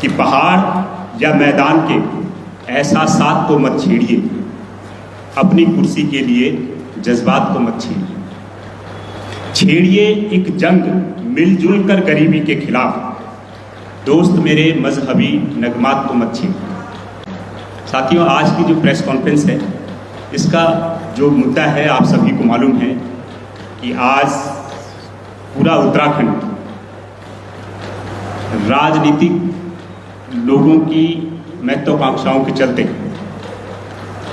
कि पहाड़ या मैदान के एहसासात को मत छेड़िए, अपनी कुर्सी के लिए जज्बात को मत छेड़िए एक जंग मिलजुल कर गरीबी के खिलाफ, दोस्त मेरे मजहबी नगमात को मत छेड़िए। साथियों, आज की जो प्रेस कॉन्फ्रेंस है, इसका जो मुद्दा है आप सभी को मालूम है कि आज पूरा उत्तराखंड राजनीतिक लोगों की महत्वाकांक्षाओं के चलते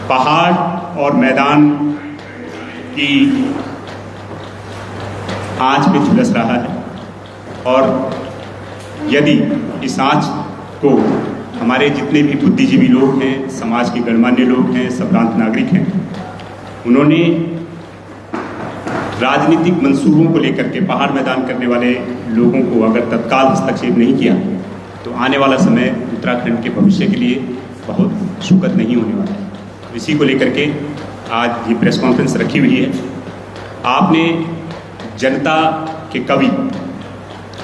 पहाड़ और मैदान की आंच में झुलस रहा है। और यदि इस आंच को हमारे जितने भी बुद्धिजीवी लोग हैं, समाज के गणमान्य लोग हैं, संभ्रांत नागरिक हैं, उन्होंने राजनीतिक मंसूबों को लेकर के पहाड़ मैदान करने वाले लोगों को अगर तत्काल हस्तक्षेप नहीं किया तो आने वाला समय उत्तराखंड के भविष्य के लिए बहुत सुखद नहीं होने वाला है। इसी को लेकर के आज ये प्रेस कॉन्फ्रेंस रखी हुई है। आपने जनता के कवि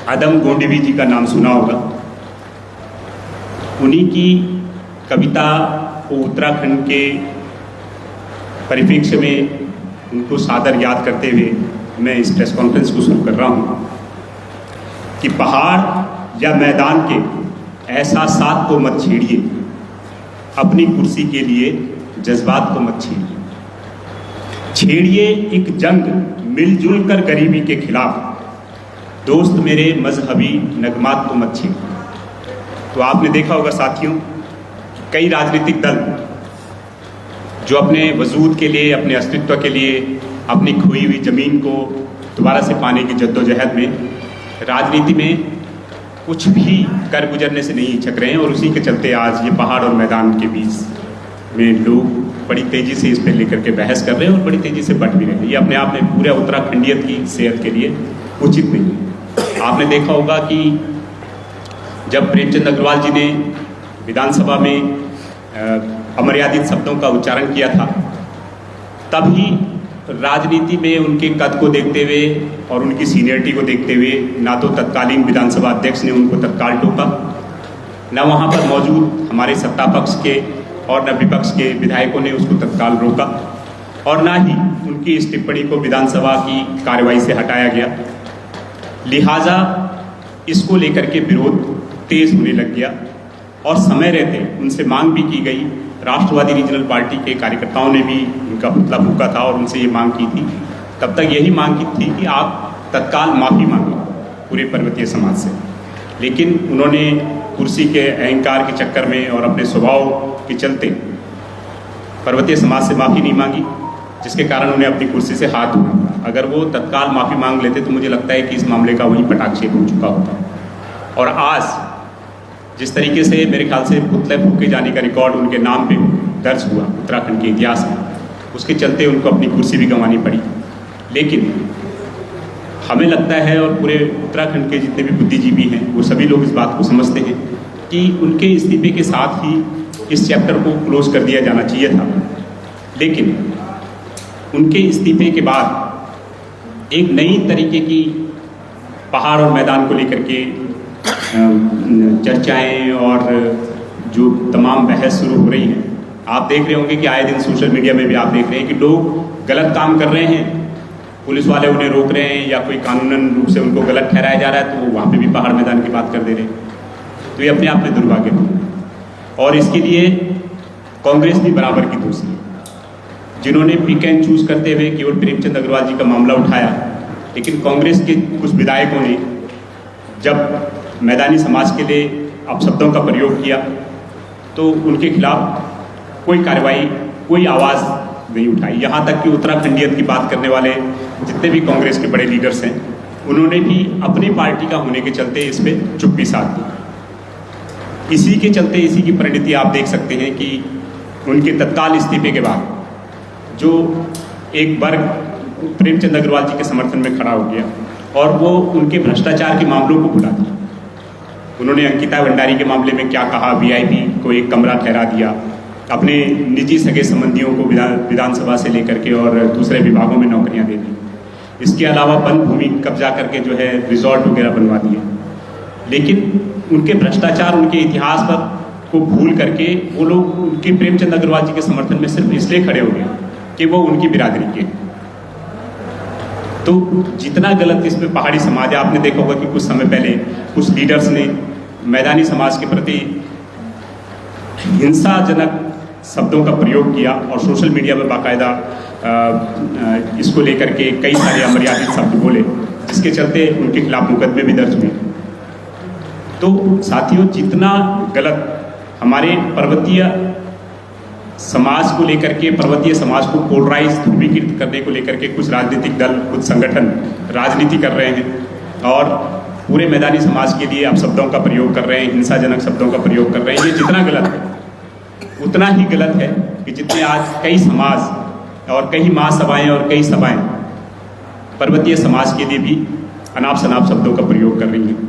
अदम गोंडवी जी का नाम सुना होगा। उन्हीं की कविता को उत्तराखंड के परिप्रेक्ष्य में उनको सादर याद करते हुए मैं इस प्रेस कॉन्फ्रेंस को शुरू कर रहा हूँ कि पहाड़ या मैदान के एहसासात को मत छेड़िए, अपनी कुर्सी के लिए जज्बात को मत छेड़िए एक जंग मिलजुल कर गरीबी के खिलाफ, दोस्त मेरे मजहबी नगमात को मत छेड़िए। तो आपने देखा होगा साथियों, कई राजनीतिक दल जो अपने वजूद के लिए, अपने अस्तित्व के लिए, अपनी खोई हुई ज़मीन को दोबारा से पाने की जद्दोजहद में राजनीति में कुछ भी कर गुजरने से नहीं हिचक रहे हैं। और उसी के चलते आज ये पहाड़ और मैदान के बीच में लोग बड़ी तेज़ी से इस पर लेकर के बहस कर रहे हैं और बड़ी तेज़ी से बट भी रहे हैं। ये अपने आप में पूरे उत्तराखंडियत की सेहत के लिए उचित नहीं है। आपने देखा होगा कि जब प्रेमचंद अग्रवाल जी ने विधानसभा में अमर्यादित शब्दों का उच्चारण किया था, तभी राजनीति में उनके कद को देखते हुए और उनकी सीनियरिटी को देखते हुए ना तो तत्कालीन विधानसभा अध्यक्ष ने उनको तत्काल टोका, न वहाँ पर मौजूद हमारे सत्ता पक्ष के और न विपक्ष के विधायकों ने उसको तत्काल रोका, और ना ही उनकी इस टिप्पणी को विधानसभा की कार्यवाही से हटाया गया। लिहाजा इसको लेकर के विरोध तेज होने लग गया और समय रहते उनसे मांग भी की गई। राष्ट्रवादी रीजनल पार्टी के कार्यकर्ताओं ने भी उनका पुतला फूंका था और उनसे ये मांग की थी। तब तक यही मांग की थी कि आप तत्काल माफ़ी मांगो पूरे पर्वतीय समाज से, लेकिन उन्होंने कुर्सी के अहंकार के चक्कर में और अपने स्वभाव के चलते पर्वतीय समाज से माफ़ी नहीं मांगी, जिसके कारण उन्हें अपनी कुर्सी से हाथ धोना। अगर वो तत्काल माफ़ी मांग लेते तो मुझे लगता है कि इस मामले का वहीं पटाक्षेप हो चुका होता। और आज जिस तरीके से मेरे ख्याल से पुतले फूके जाने का रिकॉर्ड उनके नाम पे दर्ज हुआ उत्तराखंड के इतिहास में, उसके चलते उनको अपनी कुर्सी भी गंवानी पड़ी। लेकिन हमें लगता है और पूरे उत्तराखंड के जितने भी बुद्धिजीवी हैं वो सभी लोग इस बात को समझते हैं कि उनके इस्तीफे के साथ ही इस चैप्टर को क्लोज कर दिया जाना चाहिए था। लेकिन उनके इस्तीफे के बाद एक नई तरीके की पहाड़ और मैदान को लेकर के चर्चाएं और जो तमाम बहस शुरू हो रही हैं। आप देख रहे होंगे कि आए दिन सोशल मीडिया में भी आप देख रहे हैं कि लोग गलत काम कर रहे हैं, पुलिस वाले उन्हें रोक रहे हैं या कोई कानूनन रूप से उनको गलत ठहराया जा रहा है तो वो वहाँ पे भी पहाड़ मैदान की बात कर दे रहे हैं। तो ये अपने आप में दुर्भाग्य है और इसके लिए कांग्रेस भी बराबर की दोषी है, जिन्होंने पिक एंड चूज करते हुए केवल प्रेमचंद अग्रवाल जी का मामला उठाया। लेकिन कांग्रेस के कुछ विधायकों ने जब मैदानी समाज के लिए अपशब्दों का प्रयोग किया तो उनके खिलाफ कोई कार्रवाई, कोई आवाज़ नहीं उठाई। यहाँ तक कि उत्तराखंडियत की बात करने वाले जितने भी कांग्रेस के बड़े लीडर्स हैं, उन्होंने भी अपनी पार्टी का होने के चलते इस पर चुप्पी साध दी। इसी के चलते इसी की परिणति आप देख सकते हैं कि उनके तत्काल इस्तीफे के बाद जो एक वर्ग प्रेमचंद अग्रवाल जी के समर्थन में खड़ा हो गया और वो उनके भ्रष्टाचार के मामलों को भुला दिया। उन्होंने अंकिता भंडारी के मामले में क्या कहा, वीआईपी को एक कमरा ठहरा दिया, अपने निजी सगे संबंधियों को विधानसभा से लेकर के और दूसरे विभागों में नौकरियां दे दी। इसके अलावा वन भूमि कब्जा करके जो है रिजॉर्ट वगैरह बनवा दिए। लेकिन उनके भ्रष्टाचार, उनके इतिहास पर को भूल करके वो लोग उनके प्रेमचंद अग्रवाल जी के समर्थन में सिर्फ इसलिए खड़े हो गए कि वो उनकी बिरादरी के। तो जितना गलत इसमें पहाड़ी समाज है, आपने देखा होगा कि कुछ समय पहले कुछ लीडर्स ने मैदानी समाज के प्रति हिंसाजनक शब्दों का प्रयोग किया और सोशल मीडिया पर बाकायदा इसको लेकर के कई सारे अमर्यादित शब्द बोले, जिसके चलते उनके खिलाफ मुकदमे भी दर्ज हुए। तो साथियों, जितना गलत हमारे पर्वतीय समाज को लेकर के, पर्वतीय समाज को पोलराइज, ध्रुवीकृत करने को लेकर के कुछ राजनीतिक दल, कुछ संगठन राजनीति कर रहे हैं और पूरे मैदानी समाज के लिए आप शब्दों का प्रयोग कर रहे हैं, हिंसाजनक शब्दों का प्रयोग कर रहे हैं, ये जितना गलत है उतना ही गलत है कि जितने आज कई समाज और कई महासभाएं और कई सभाएं पर्वतीय समाज के लिए भी अनाप शनाप शब्दों का प्रयोग कर रही हैं।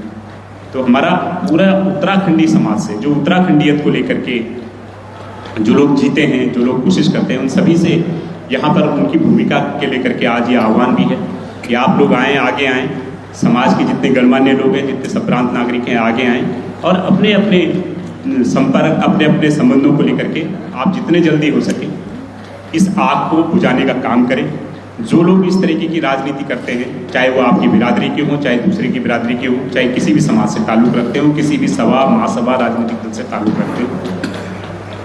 तो हमारा पूरा उत्तराखंडी समाज से, जो उत्तराखंडियत को लेकर के जो लोग जीते हैं, जो लोग कोशिश करते हैं, उन सभी से यहाँ पर उनकी भूमिका के लेकर के आज ये आह्वान भी है कि आप लोग आएँ, आगे आएँ, समाज के जितने गणमान्य लोग हैं, जितने संभ्रांत नागरिक हैं, आगे आएँ और अपने अपने संपर्क, अपने अपने संबंधों को लेकर के आप जितने जल्दी हो सके इस आग को बुझाने का काम करें। जो लोग इस तरीके की राजनीति करते हैं, चाहे वो आपकी बिरादरी के हों, चाहे दूसरे की बिरादरी के हों, चाहे किसी भी समाज से ताल्लुक़ रखते हो, किसी भी सभा, महासभा, राजनीतिक दल से ताल्लुक़ रखते हो,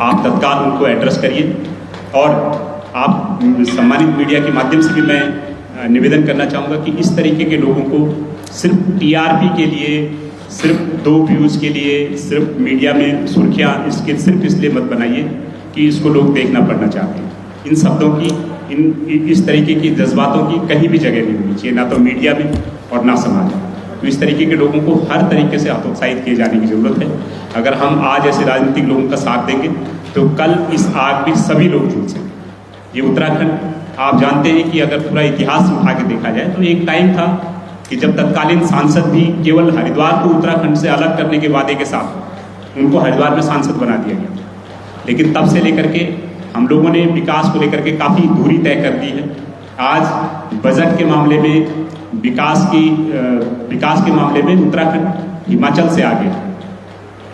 आप तत्काल उनको एड्रेस करिए। और आप सम्मानित मीडिया के माध्यम से भी मैं निवेदन करना चाहूँगा कि इस तरीके के लोगों को सिर्फ टीआरपी के लिए, सिर्फ 2 व्यूज़ के लिए, सिर्फ मीडिया में सुर्खियाँ इसके सिर्फ इसलिए मत बनाइए कि इसको लोग देखना पड़ना चाहते हैं। इन शब्दों की, इस तरीके की जज्बातों की कहीं भी जगह नहीं होनी चाहिए, ना तो मीडिया में और ना समाज में। तो इस तरीके के लोगों को हर तरीके से हतोत्साहित किए जाने की ज़रूरत है। अगर हम आज ऐसे राजनीतिक लोगों का साथ देंगे तो कल इस आग में सभी लोग जुड़ सकेंगे। ये उत्तराखंड, आप जानते हैं कि अगर पूरा इतिहास उठा के देखा जाए तो एक टाइम था कि जब तत्कालीन सांसद भी केवल हरिद्वार को उत्तराखंड से अलग करने के वादे के साथ उनको हरिद्वार में सांसद बना दिया गया। लेकिन तब से लेकर के हम लोगों ने विकास को लेकर के काफ़ी दूरी तय कर दी है। आज बजट के मामले में, विकास के मामले में उत्तराखंड हिमाचल से आगे,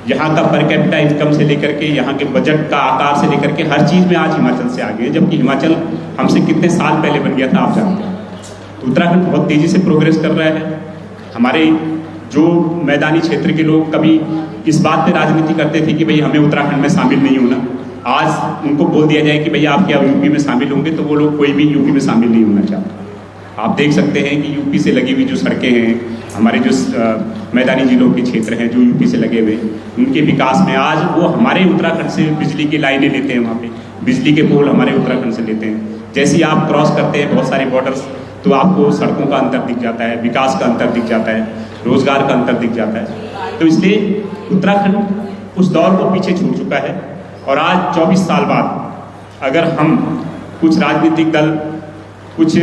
यहाँ का पर कैपिटा इनकम से लेकर के, यहाँ के बजट का आकार से लेकर के हर चीज़ में आज हिमाचल से आगे है, जबकि हिमाचल हमसे कितने साल पहले बन गया था आप जानते हैं। तो उत्तराखंड बहुत तेज़ी से प्रोग्रेस कर रहा है। हमारे जो मैदानी क्षेत्र के लोग कभी इस बात पे राजनीति करते थे कि भाई हमें उत्तराखंड में शामिल नहीं होना, आज उनको बोल दिया जाए कि भैया आप क्या यूपी में शामिल होंगे, तो वो लोग कोई भी यूपी में शामिल नहीं होना चाहते। आप देख सकते हैं कि यूपी से लगी हुई जो सड़कें हैं, हमारे जो मैदानी जिलों के क्षेत्र हैं जो यूपी से लगे हुए, उनके विकास में आज वो हमारे उत्तराखंड से बिजली की लाइनें लेते हैं, वहाँ पे बिजली के पोल हमारे उत्तराखंड से लेते हैं। जैसे ही आप क्रॉस करते हैं बहुत सारे बॉर्डर्स, तो आपको सड़कों का अंतर दिख जाता है, विकास का अंतर दिख जाता है, रोजगार का अंतर दिख जाता है। तो इसलिए उत्तराखंड उस दौर को पीछे छूट चुका है। और आज 24 साल बाद अगर हम कुछ राजनीतिक दल, कुछ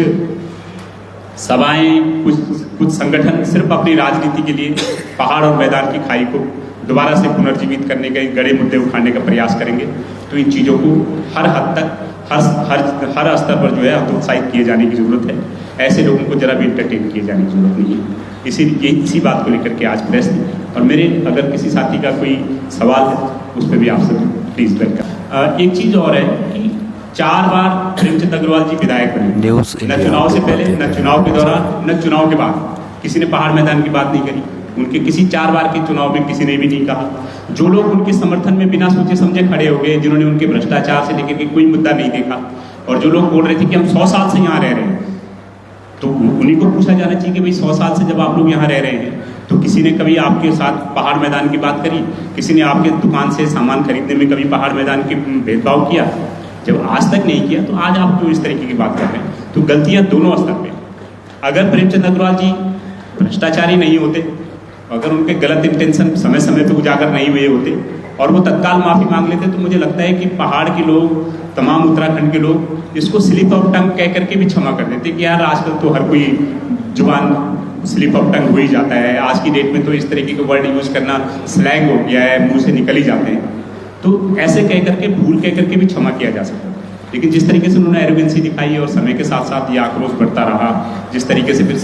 सभाएं, कुछ संगठन सिर्फ अपनी राजनीति के लिए पहाड़ और मैदान की खाई को दोबारा से पुनर्जीवित करने के गड़े मुद्दे उठाने का प्रयास करेंगे, तो इन चीज़ों को हर हद तक, हर स्तर पर जो है हतोत्साहित किए जाने की ज़रूरत है। ऐसे लोगों को जरा भी इंटरटेन किए जाने की जरूरत नहीं है। इसी बात को लेकर के आज प्रेस थी। और मेरे अगर किसी साथी का कोई सवाल है उस पर भी आपसे प्लीज़ वेलकम। एक चीज़ और है कि 4 बार प्रेमचंद अग्रवाल जी विधायक बने, न चुनाव से पहले, न चुनाव के दौरान, न चुनाव के बाद किसी ने पहाड़ मैदान की बात नहीं करी। उनके किसी 4 बार के चुनाव में किसी ने भी नहीं कहा। जो लोग उनके समर्थन में बिना सोचे समझे खड़े हो गए, जिन्होंने उनके भ्रष्टाचार से लेकर के कोई मुद्दा नहीं देखा, और जो लोग बोल रहे थे कि हम 100 साल से यहाँ रह रहे हैं, तो उन्हीं को पूछा जाना चाहिए कि भाई 100 साल से जब आप लोग यहाँ रह रहे हैं तो किसी ने कभी आपके साथ पहाड़ मैदान की बात करी? किसी ने आपके दुकान से सामान खरीदने में कभी पहाड़ मैदान के भेदभाव किया? जब आज तक नहीं किया तो आज आप क्यों इस तरीके की बात कर रहे हैं? तो गलतियाँ दोनों स्तर पे। अगर प्रेमचंद अग्रवाल जी भ्रष्टाचारी नहीं होते, अगर उनके गलत इंटेंशन समय समय पर उजागर नहीं हुए होते और वो तत्काल माफ़ी मांग लेते, तो मुझे लगता है कि पहाड़ के लोग, तमाम उत्तराखंड के लोग इसको स्लिप ऑफ टंग कह करके भी क्षमा कर देते कि यार आजकल तो हर कोई जुबान स्लिप ऑफ टंग हो ही जाता है। आज की डेट में तो इस तरीके के वर्ड यूज़ करना स्लैंग हो गया है, मुंह से निकल ही जाते हैं। तो ऐसे कह करके, भूल कह करके भी क्षमा किया जा सकता है। लेकिन जिस तरीके से उन्होंने एरोगेंसी दिखाई और समय के साथ साथ ये आक्रोश बढ़ता रहा, जिस तरीके से फिर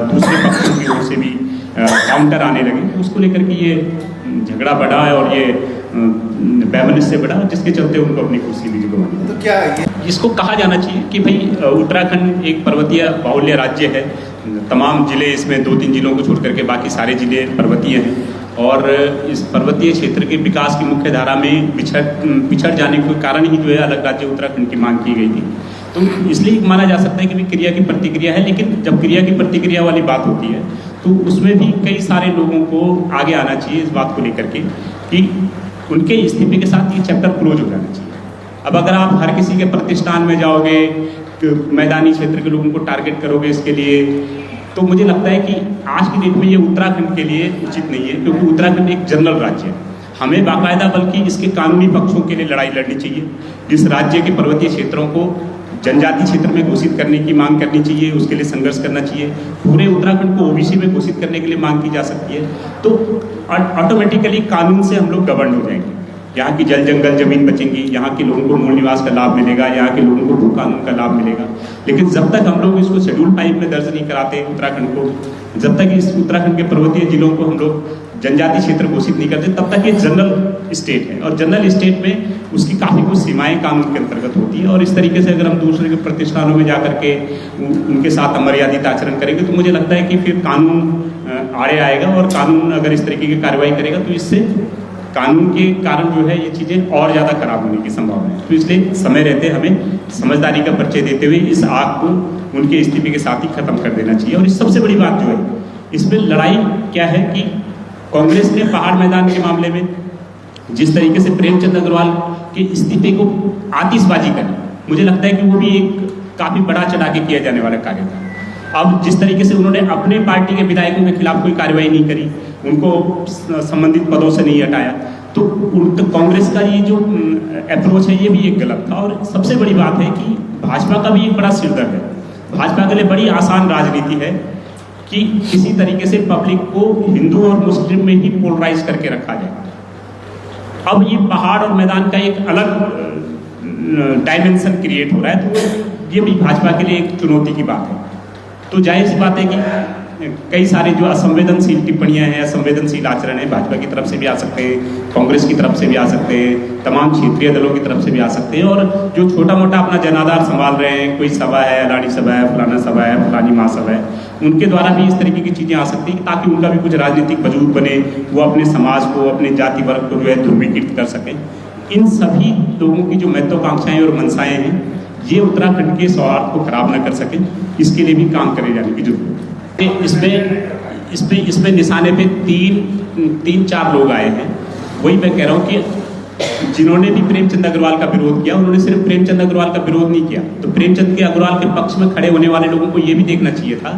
दूसरे पक्षों की ओर से भी काउंटर आने लगे, उसको लेकर के ये झगड़ा बढ़ा है और ये वैमनस्य से बढ़ा, जिसके चलते उनको अपनी कुर्सी भी गंवानी। तो क्या है इसको कहा जाना चाहिए कि भाई उत्तराखंड एक पर्वतीय बाहुल्य राज्य है। तमाम जिले इसमें 2-3 जिलों को छोड़ करके बाकी सारे जिले पर्वतीय हैं और इस पर्वतीय क्षेत्र के विकास की मुख्य धारा में पिछड़ जाने के कारण ही जो है अलग राज्य उत्तराखंड की मांग की गई थी। तो इसलिए माना जा सकता है कि भी क्रिया की प्रतिक्रिया है, लेकिन जब क्रिया की प्रतिक्रिया वाली बात होती है तो उसमें भी कई सारे लोगों को आगे आना चाहिए इस बात को लेकर के कि उनके इस्तीफे के साथ ये चैप्टर क्लोज हो जाना चाहिए। अब अगर आप हर किसी के प्रतिष्ठान में जाओगे तो मैदानी क्षेत्र के लोगों को टारगेट करोगे इसके लिए, तो मुझे लगता है कि आज की डेट में ये उत्तराखंड के लिए उचित नहीं है, क्योंकि उत्तराखंड एक जनरल राज्य है। हमें बाकायदा बल्कि इसके कानूनी पक्षों के लिए लड़ाई लड़नी चाहिए। इस राज्य के पर्वतीय क्षेत्रों को जनजाति क्षेत्र में घोषित करने की मांग करनी चाहिए, उसके लिए संघर्ष करना चाहिए। पूरे उत्तराखंड को ओबीसी में घोषित करने के लिए मांग की जा सकती है। तो ऑटोमेटिकली कानून से हम लोग गवर्न हो जाएंगे। यहाँ की जल जंगल जमीन बचेंगी, यहाँ के लोगों को मूल निवास का लाभ मिलेगा, यहाँ के लोगों को भू कानून का लाभ मिलेगा। लेकिन जब तक हम लोग इसको शेड्यूल 5 में दर्ज नहीं कराते उत्तराखंड को, जब तक इस उत्तराखंड के पर्वतीय जिलों को हम लोग जनजाति क्षेत्र घोषित नहीं करते, तब तक ये जनरल स्टेट है और जनरल स्टेट में उसकी काफ़ी कुछ सीमाएं कानून के अंतर्गत होती है। और इस तरीके से अगर हम दूसरे के प्रतिष्ठानों में जाकर के उनके साथ अमर्यादित आचरण करेंगे तो मुझे लगता है कि फिर कानून आड़े आएगा और कानून अगर इस तरीके की कार्रवाई करेगा तो इससे कानून के कारण जो है ये चीज़ें और ज़्यादा खराब होने की संभावना है। तो इसलिए समय रहते हमें समझदारी का परिचय देते हुए इस आग को उनके इस्तीफे के साथ ही खत्म कर देना चाहिए। और इस सबसे बड़ी बात जो है इसमें लड़ाई क्या है कि कांग्रेस ने पहाड़ मैदान के मामले में जिस तरीके से प्रेमचंद अग्रवाल के इस्तीफे को आतिशबाजी करी, मुझे लगता है कि वो भी एक काफ़ी बड़ा चढ़ा के किया जाने वाला कार्य था। अब जिस तरीके से उन्होंने अपने पार्टी के विधायकों के खिलाफ कोई कार्रवाई नहीं करी, उनको संबंधित पदों से नहीं हटाया, तो कांग्रेस का ये जो अप्रोच है ये भी एक गलत था। और सबसे बड़ी बात है कि भाजपा का भी एक बड़ा सिरदर्द है। भाजपा के लिए बड़ी आसान राजनीति है कि किसी तरीके से पब्लिक को हिंदू और मुस्लिम में ही पोलराइज करके रखा जाए। अब ये पहाड़ और मैदान का एक अलग डायमेंशन क्रिएट हो रहा है, तो ये भी भाजपा के लिए एक चुनौती की बात है। तो जाहिर सी बात है कि कई सारे जो असंवेदनशील टिप्पणियां हैं, असंवेदनशील आचरण है, भाजपा की तरफ से भी आ सकते हैं, कांग्रेस की तरफ से भी आ सकते हैं, तमाम क्षेत्रीय दलों की तरफ से भी आ सकते हैं। और जो छोटा मोटा अपना जनाधार संभाल रहे हैं, कोई सभा है, अलानी सभा है, फलाना सभा है, फलानी महासभा है, उनके द्वारा भी इस तरीके की चीज़ें आ सकती हैं ताकि उनका भी कुछ राजनीतिक वजूद बने, वो अपने समाज को, अपने जाति वर्ग को जो है ध्रुवीकृत कर सकें। इन सभी लोगों की जो महत्वाकांक्षाएं और मंशाएं हैं, ये उत्तराखंड के सौहार्द को खराब न कर सकें, इसके लिए भी काम करे जाने की जरूरत है। इसमें निशाने पे 3-4 लोग आए हैं। वही मैं कह रहा हूँ कि जिन्होंने भी प्रेमचंद अग्रवाल का विरोध किया, उन्होंने सिर्फ प्रेमचंद अग्रवाल का विरोध नहीं किया, तो प्रेमचंद के अग्रवाल के पक्ष में खड़े होने वाले लोगों को ये भी देखना चाहिए था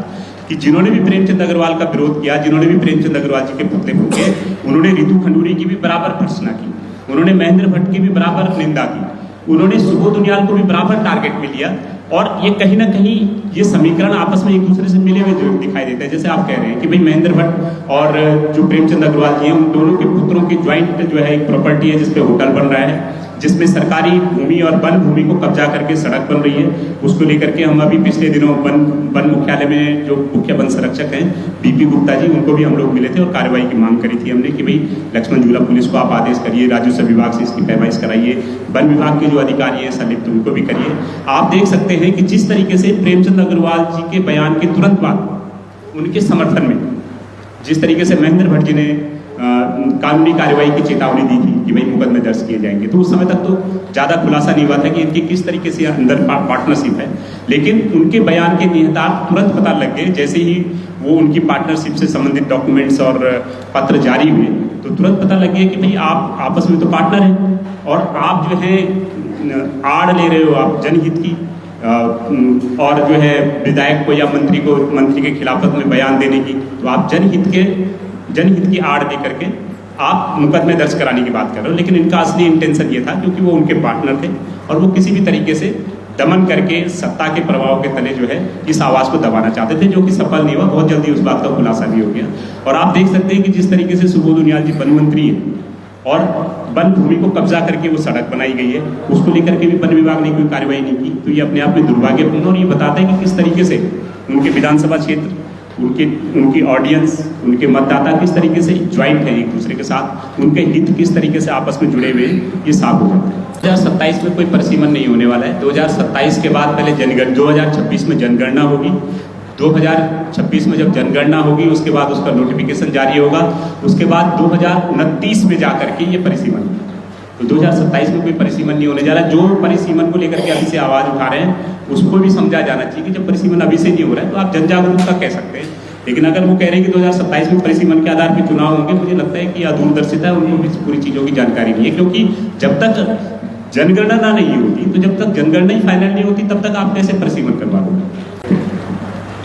कि जिन्होंने भी प्रेमचंद अग्रवाल का विरोध किया, जिन्होंने भी प्रेमचंद अग्रवाल जी के पुतले फूके, उन्होंने रितु खंडूरी की भी बराबर भर्त्सना की, उन्होंने महेंद्र भट्ट की भी बराबर निंदा की, उन्होंने सुबोध उनियाल को भी बराबर टारगेट में लिया। और ये कहीं ना कहीं ये समीकरण आपस में एक दूसरे से मिले हुए जो दिखाई देते हैं। जैसे आप कह रहे हैं कि भाई महेंद्र भट्ट और जो प्रेमचंद अग्रवाल जी हैं, उन दोनों के पुत्रों की ज्वाइंट जो है एक प्रॉपर्टी है जिसपे होटल बन रहा है, जिसमें सरकारी भूमि और वन भूमि को कब्जा करके सड़क बन रही है। उसको लेकर के हम अभी पिछले दिनों वन मुख्यालय में जो मुख्य वन संरक्षक हैं बीपी गुप्ता जी, उनको भी हम लोग मिले थे और कार्रवाई की मांग करी थी हमने कि भाई लक्ष्मण झूला पुलिस को आप आदेश करिए, राजस्व विभाग से इसकी पैरवाई कराइए, वन विभाग के जो अधिकारी हैं संलिप्त उनको भी करिए। आप देख सकते हैं कि जिस तरीके से प्रेमचंद अग्रवाल जी के बयान के तुरंत बाद उनके समर्थन में जिस तरीके से महेंद्र भट्ट जी ने कानूनी कार्रवाई की चेतावनी दी थी कि भाई मुकदमे दर्ज किए जाएंगे, तो उस समय तक तो ज़्यादा खुलासा नहीं हुआ था कि इनकी किस तरीके से अंदर पार्टनरशिप है। लेकिन उनके बयान के निहितार्थ तुरंत पता लग गए। जैसे ही वो उनकी पार्टनरशिप से संबंधित डॉक्यूमेंट्स और पत्र जारी हुए तो तुरंत पता लग गया कि भाई आप आपस में तो पार्टनर हैं और आप जो है आड़ ले रहे हो आप जनहित की, और जो है विधायक को या मंत्री के खिलाफत में बयान देने की, तो आप जनहित की आड़ दे करके आप मुकदमे दर्ज कराने की बात कर रहे हो। लेकिन इनका असली इंटेंशन ये था क्योंकि वो उनके पार्टनर थे और वो किसी भी तरीके से दमन करके सत्ता के प्रभाव के तले जो है इस आवाज़ को दबाना चाहते थे, जो कि सफल नहीं हुआ। बहुत जल्दी उस बात का खुलासा भी हो गया। और आप देख सकते हैं कि जिस तरीके से सुबोध उनियाल जी वन मंत्री हैं और वन भूमि को कब्जा करके वो सड़क बनाई गई है, उसको लेकर के भी वन विभाग ने कोई कार्रवाई नहीं की, तो ये अपने आप में दुर्भाग्यपूर्ण और ये बताते हैं कि किस तरीके से उनके विधानसभा क्षेत्र उनकी ऑडियंस, उनके मतदाता किस तरीके से ज्वाइंट है एक दूसरे के साथ, उनके हित किस तरीके से आपस में जुड़े हुए हैं, ये साफ हो जाता है। 2027 में कोई परिसीमन नहीं होने वाला है। 2027 के बाद पहले 2026 में जनगणना होगी। 2026 में जब जनगणना होगी उसके बाद उसका नोटिफिकेशन जारी होगा। उसके बाद 2029 में जाकर के ये परिसीमन होगा। तो 2027 में कोई परिसीमन नहीं होने जा रहा है। जो परिसीमन को लेकर के अभी से आवाज उठा रहे हैं उसको भी समझा जाना चाहिए कि जब परिसीमन अभी से नहीं हो रहा है तो आप जन जागरूकता कह सकते हैं, लेकिन अगर वो कह रहे हैं कि 2027 में परिसीमन के आधार पर चुनाव होंगे, मुझे लगता है कि अदूरदर्शिता है, उनको भी पूरी चीज़ों की जानकारी नहीं है। क्योंकि जब तक जनगणना नहीं होती, तो जब तक जनगणना ही फाइनल नहीं होती तब तक आप कैसे परिसीमन करवा दोगे।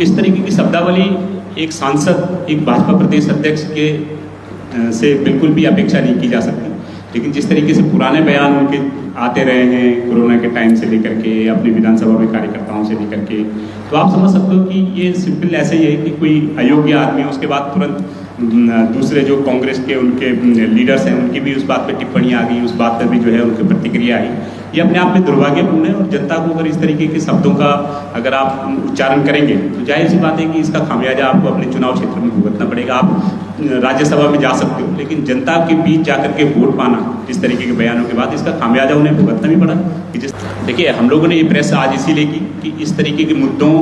इस तरीके की शब्दावली एक सांसद, एक भाजपा प्रदेश अध्यक्ष के से बिल्कुल भी अपेक्षा नहीं की जा सकती। लेकिन जिस तरीके से पुराने बयान उनके आते रहे हैं कोरोना के टाइम से लेकर के, अपने विधानसभा में कार्यकर्ताओं से लेकर के, तो आप समझ सकते हो कि ये सिंपल ऐसे ही है कि कोई अयोग्य आदमी उसके बाद तुरंत दूसरे जो कांग्रेस के उनके लीडर्स हैं उनकी भी उस बात पे टिप्पणी आ गई, उस बात पर भी जो है उनकी प्रतिक्रिया आई। ये अपने आप में दुर्भाग्यपूर्ण है और जनता को अगर इस तरीके के शब्दों का अगर आप उच्चारण करेंगे तो जाहिर सी बात है कि इसका खामियाजा आपको अपने चुनाव क्षेत्र में भुगतना पड़ेगा। आप राज्यसभा में जा सकते हो, लेकिन जनता के बीच जाकर के वोट पाना इस तरीके के बयानों के बाद इसका खामियाजा उन्हें भुगतना भी पड़ा। कि जिस देखिए हम लोगों ने ये प्रेस आज इसीलिए की कि इस तरीके के मुद्दों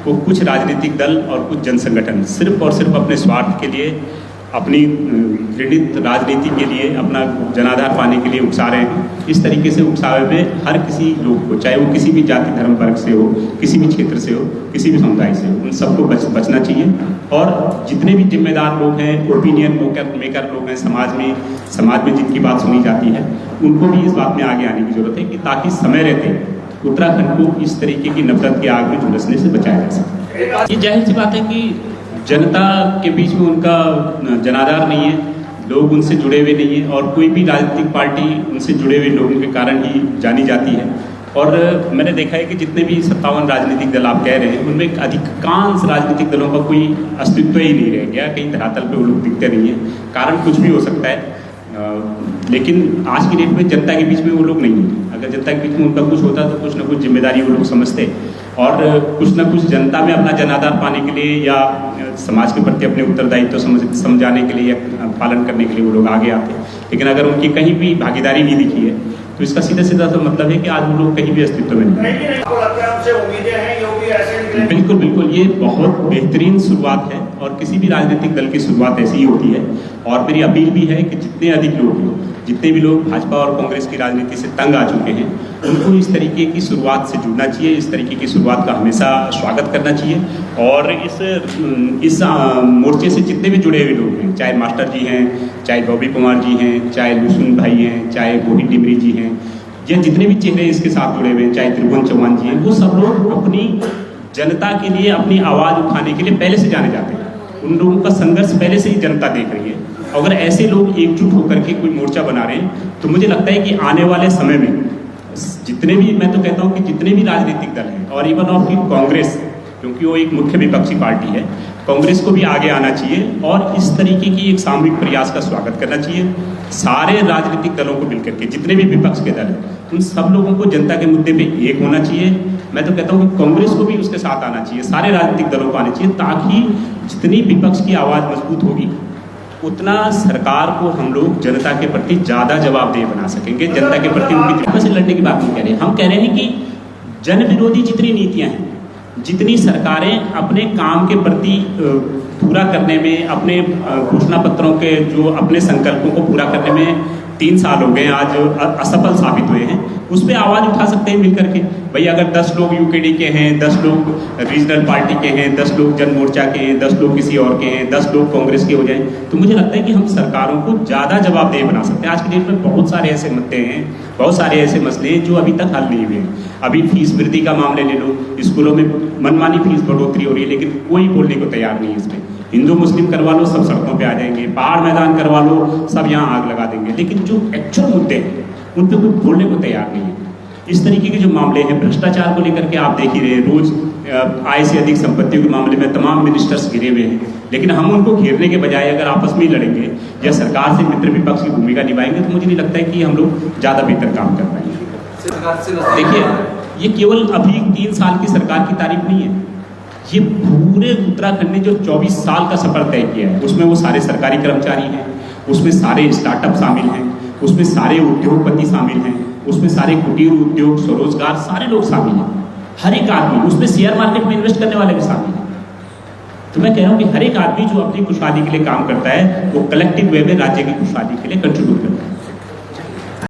को कुछ राजनीतिक दल और कुछ जन संगठन सिर्फ और सिर्फ अपने स्वार्थ के लिए, अपनी घृणित राजनीति के लिए, अपना जनाधार पाने के लिए उकसा रहे हैं। इस तरीके से उकसावे में हर किसी लोग को, चाहे वो किसी भी जाति धर्म वर्ग से हो, किसी भी क्षेत्र से हो, किसी भी समुदाय से हो, उन सबको बचना चाहिए। और जितने भी जिम्मेदार लोग हैं, ओपिनियन मेकर लोग हैं समाज में जिनकी बात सुनी जाती है, उनको भी इस बात में आगे आने की जरूरत है कि ताकि समय रहते उत्तराखंड को इस तरीके की नफरत की आग में झुलसने से बचाया जा सके। ये जाहिर सी बात है कि जनता के बीच में उनका जनाधार नहीं है, लोग उनसे जुड़े हुए नहीं हैं और कोई भी राजनीतिक पार्टी उनसे जुड़े हुए लोगों के कारण ही जानी जाती है। और मैंने देखा है कि जितने भी 57 राजनीतिक दल आप कह रहे हैं उनमें अधिकांश राजनीतिक दलों का कोई अस्तित्व ही नहीं रह गया, कहीं धरातल पे वो लोग दिखते नहीं हैं। कारण कुछ भी हो सकता है, लेकिन आज की डेट में जनता के बीच में वो लोग नहीं हैं। अगर जनता के बीच में उनका कुछ होता तो कुछ ना कुछ जिम्मेदारी वो लोग समझते और कुछ ना कुछ जनता में अपना जनाधार पाने के लिए या समाज के प्रति अपने उत्तरदायित्व समझाने के लिए या पालन करने के लिए वो लोग आगे आते। लेकिन अगर उनकी कहीं भी भागीदारी नहीं दिखी है तो इसका सीधा सीधा तो मतलब है कि आज वो लोग कहीं भी अस्तित्व में नहीं है। बिल्कुल बिल्कुल, ये बहुत बेहतरीन शुरुआत है और किसी भी राजनीतिक दल की शुरुआत ऐसी ही होती है। और मेरी अपील भी है कि जितने अधिक लोग, जितने भी लोग भाजपा और कांग्रेस की राजनीति से तंग आ चुके हैं उनको इस तरीके की शुरुआत से जुड़ना चाहिए, इस तरीके की शुरुआत का हमेशा स्वागत करना चाहिए। और इस मोर्चे से जितने भी जुड़े हुए लोग हैं, चाहे मास्टर जी हैं, चाहे बॉबी कुमार जी हैं, चाहे लुसुन भाई हैं, चाहे मोहित डिमरी जी हैं, या जितने भी चेहरे इसके साथ जुड़े हुए हैं, चाहे त्रिभुवन चौहान जी हैं, वो सब लोग अपनी जनता के लिए अपनी आवाज़ उठाने के लिए पहले से जाने जाते हैं। उन लोगों का संघर्ष पहले से ही जनता देख रही है। अगर ऐसे लोग एकजुट होकर के कोई मोर्चा बना रहे हैं तो मुझे लगता है कि आने वाले समय में जितने भी, मैं तो कहता हूं कि जितने भी राजनीतिक दल हैं और इवन ऑफ कांग्रेस, क्योंकि वो एक मुख्य विपक्षी पार्टी है, कांग्रेस को भी आगे आना चाहिए और इस तरीके की एक सामूहिक प्रयास का स्वागत करना चाहिए। सारे राजनीतिक दलों को मिलकर के, जितने भी विपक्ष के दल हैं, उन सब लोगों को जनता के मुद्दे पे एक होना चाहिए। मैं तो कहता हूँ कि कांग्रेस को भी उसके साथ आना चाहिए, सारे राजनीतिक दलों को आना चाहिए, ताकि जितनी विपक्ष की आवाज़ मजबूत होगी उतना सरकार को हम लोग जनता के प्रति ज़्यादा जवाबदेह बना सकेंगे। जनता के प्रति उनकी तरफ से लड़ने की बात नहीं कह रहे, हम कह रहे हैं कि जन विरोधी जितनी नीतियाँ हैं, जितनी सरकारें अपने काम के प्रति पूरा करने में, अपने घोषणा पत्रों के जो अपने संकल्पों को पूरा करने में 3 साल हो गए आज असफल साबित हुए हैं, उस पर आवाज़ उठा सकते हैं मिलकर के। भाई अगर 10 लोग यूकेडी के हैं, 10 लोग रीजनल पार्टी के हैं, 10 लोग जन मोर्चा के हैं, 10 लोग किसी और के हैं, 10 लोग कांग्रेस के हो जाएं, तो मुझे लगता है कि हम सरकारों को ज़्यादा जवाबदेह बना सकते हैं। आज की डेट में बहुत सारे ऐसे मुद्दे हैं, बहुत सारे ऐसे मसले हैं जो अभी तक हल नहीं हुए हैं। अभी फीस वृद्धि का मामले ले लो, स्कूलों में मनमानी फीस बढ़ोतरी हो रही है, लेकिन कोई बोलने को तैयार नहीं है इसमें। हिंदू मुस्लिम करवा लो, सब सड़कों पे आ जाएंगे, पहाड़ मैदान करवा लो, सब यहाँ आग लगा देंगे, लेकिन जो एक्चुअल मुद्दे हैं उन पर कोई बोलने को तैयार नहीं है। इस तरीके के जो मामले हैं, भ्रष्टाचार को लेकर के आप देख ही रहे हैं, रोज आय से अधिक संपत्तियों के मामले में तमाम मिनिस्टर्स घिरे हुए हैं, लेकिन हम उनको घेरने के बजाय अगर आपस में ही लड़ेंगे या सरकार से मित्र विपक्ष की भूमिका निभाएंगे तो मुझे नहीं लगता है कि हम लोग ज़्यादा बेहतर काम कर पाएंगे। देखिए, ये केवल अभी 3 साल की सरकार की तारीफ नहीं है, ये पूरे उत्तराखंड ने जो 24 साल का सफर तय किया है, उसमें वो सारे सरकारी कर्मचारी हैं, उसमें सारे स्टार्टअप शामिल हैं, उसमें सारे उद्योगपति शामिल हैं, उसमें सारे कुटीर उद्योग, स्वरोजगार, सारे लोग शामिल हैं, हर एक आदमी, उसमें शेयर मार्केट में इन्वेस्ट करने वाले भी शामिल हैं। तो मैं कह रहा हूँ कि हर एक आदमी जो अपनी खुशहाली के लिए काम करता है, वो कलेक्टिव वे में राज्य की खुशहाली के लिए कंट्रीब्यूट करता है।